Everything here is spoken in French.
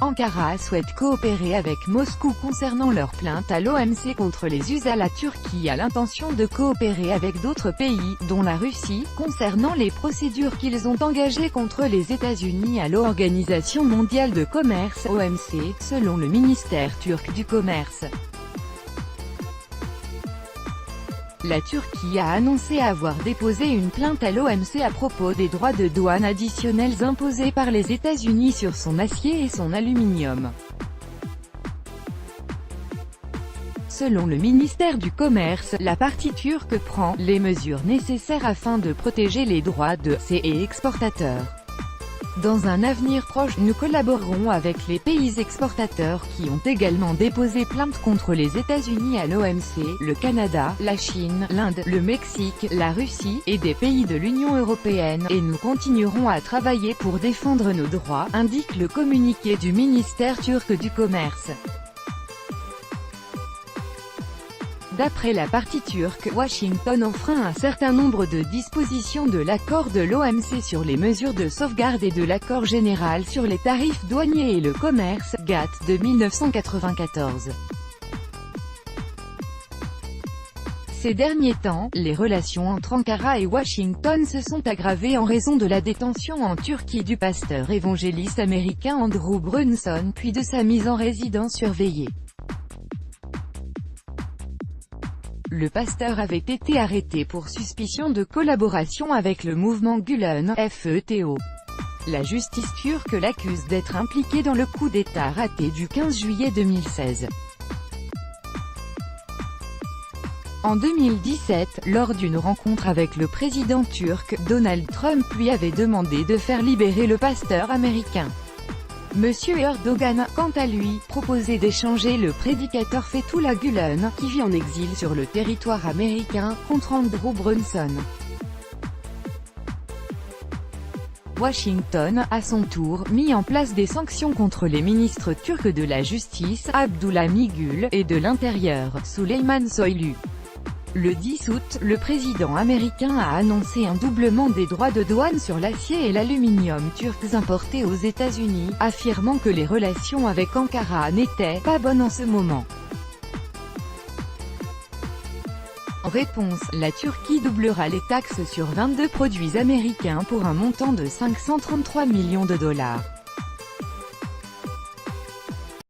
Ankara souhaite coopérer avec Moscou concernant leur plainte à l'OMC contre les USA. La Turquie a l'intention de coopérer avec d'autres pays, dont la Russie, concernant les procédures qu'ils ont engagées contre les États-Unis à l'Organisation mondiale de commerce (OMC), selon le ministère turc du commerce. La Turquie a annoncé avoir déposé une plainte à l'OMC à propos des droits de douane additionnels imposés par les États-Unis sur son acier et son aluminium. Selon le ministère du Commerce, la partie turque prend les mesures nécessaires afin de protéger les droits de ses exportateurs. Dans un avenir proche, nous collaborerons avec les pays exportateurs qui ont également déposé plainte contre les États-Unis à l'OMC, le Canada, la Chine, l'Inde, le Mexique, la Russie, et des pays de l'Union européenne, et nous continuerons à travailler pour défendre nos droits, indique le communiqué du ministère turc du commerce. D'après la partie turque, Washington enfreint un certain nombre de dispositions de l'accord de l'OMC sur les mesures de sauvegarde et de l'accord général sur les tarifs douaniers et le commerce, GATT, de 1994. Ces derniers temps, les relations entre Ankara et Washington se sont aggravées en raison de la détention en Turquie du pasteur évangéliste américain Andrew Brunson puis de sa mise en résidence surveillée. Le pasteur avait été arrêté pour suspicion de collaboration avec le mouvement Gülen, FETÖ. La justice turque l'accuse d'être impliqué dans le coup d'État raté du 15 juillet 2016. En 2017, lors d'une rencontre avec le président turc, Donald Trump lui avait demandé de faire libérer le pasteur américain. Monsieur Erdogan, quant à lui, proposait d'échanger le prédicateur Fethullah Gülen, qui vit en exil sur le territoire américain, contre Andrew Brunson. Washington, à son tour, mis en place des sanctions contre les ministres turcs de la Justice, Abdullah Gül, et de l'Intérieur, Süleyman Soylu. Le 10 août, le président américain a annoncé un doublement des droits de douane sur l'acier et l'aluminium turcs importés aux États-Unis, affirmant que les relations avec Ankara n'étaient pas bonnes en ce moment. En réponse, la Turquie doublera les taxes sur 22 produits américains pour un montant de 533 millions de dollars.